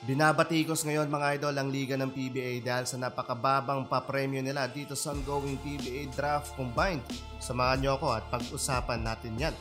Binabatikos ngayon mga idol ang liga ng PBA dahil sa napakababang papremyo nila dito sa ongoing PBA Draft Combined. Samahan nyo ako at pag-usapan natin yan.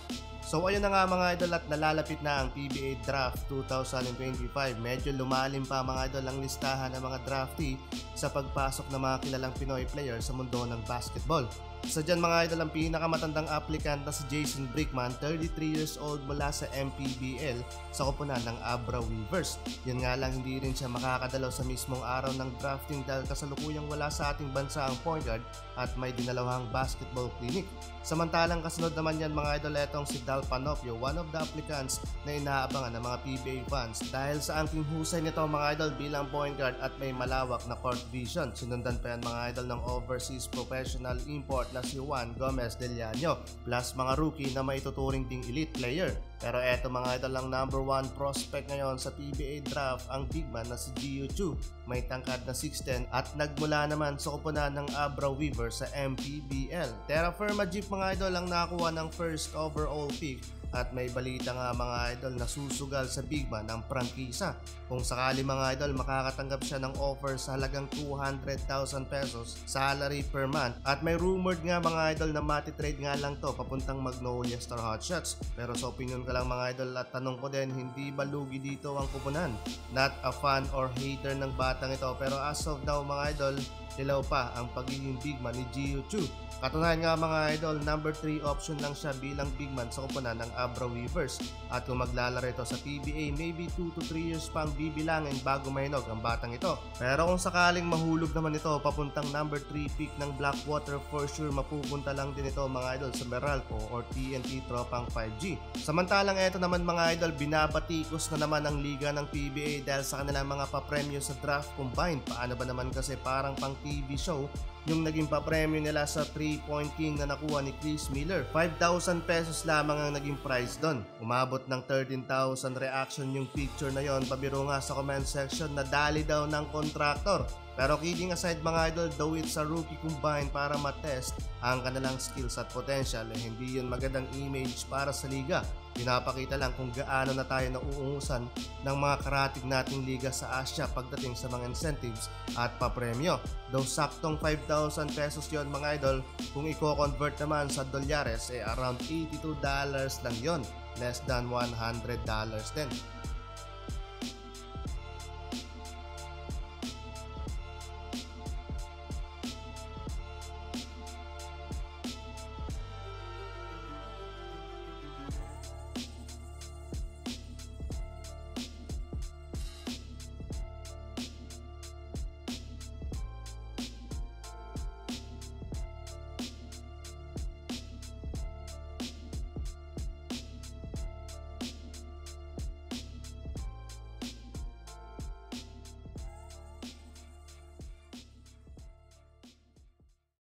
So ayun na nga mga idol at nalalapit na ang PBA Draft 2025. Medyo lumalim pa mga idol ang listahan ng mga draftee sa pagpasok ng mga kilalang Pinoy player sa mundo ng basketball. Isa dyan mga idol ang pinakamatandang applicant na si Jason Brickman, 33 years old mula sa MPBL sa koponan ng Abra Weavers. Yun nga lang hindi rin siya makakadalaw sa mismong araw ng drafting dahil kasalukuyang wala sa ating bansa ang point guard at may dinalawang basketball clinic. Samantalang kasunod naman yan mga idol etong si Dal Panopio, one of the applicants na inaabangan ng mga PBA fans dahil sa angking husay nito mga idol bilang point guard at may malawak na court vision. Sinundan pa yan mga idol ng overseas professional import na si Juan Gomez Del Llano plus mga rookie na maituturing ding elite player. Pero eto mga idol ang number 1 prospect ngayon sa PBA draft ang big man na si Gio Chu. May tangkad na 6'10 at nagmula naman sa koponan ng Abra Weavers sa MPBL. Terra Firma Jeep mga idol ang nakakuha ng first overall pick. At may balita nga mga idol na susugal sa big man ng prangkisa. Kung sakali mga idol makakatanggap siya ng offer sa halagang 200,000 pesos salary per month. At may rumored nga mga idol na matitrade nga lang to papuntang Magnolia Star Hotshots. Pero sa opinion ko lang mga idol at tanong ko din, hindi ba lugi dito ang kupunan? Not a fan or hater ng batang ito pero as of now mga idol, hilaw pa ang pagiging big man ni Gio Chu. Katunayan nga mga idol, number 3 option lang siya bilang big man sa koponan ng Abra Weavers. At kung maglalaro ito sa PBA, maybe 2 to 3 years pang bibilangin bago mahinog ang batang ito. Pero kung sakaling mahulog naman ito papuntang number 3 pick ng Blackwater, for sure mapupunta lang din ito mga idol sa Meralco or TNT Tropang 5G. Samantalang ito naman mga idol, binabatikos na naman ang liga ng PBA dahil sa kanilang mga papremyo sa draft combined. Paano ba naman kasi parang pang TV show yung naging papremyo nila sa 3-point king na nakuha ni Chris Miller. 5,000 pesos lamang ang naging price doon. Umabot ng 13,000 reaction yung picture na yon. Pabiro nga sa comment section na dali daw ng contractor. Pero kidding aside mga idol, though it's a rookie combine para matest ang kanilang skills at potential, hindi yun magandang image para sa liga. Pinapakita lang kung gaano na tayo nauungusan ng mga karatig nating liga sa Asia pagdating sa mga incentives at papremyo. Though saktong 5,000 pesos yon mga idol, kung i-convert naman sa dolyares around $82 lang yon. Less than $100 din.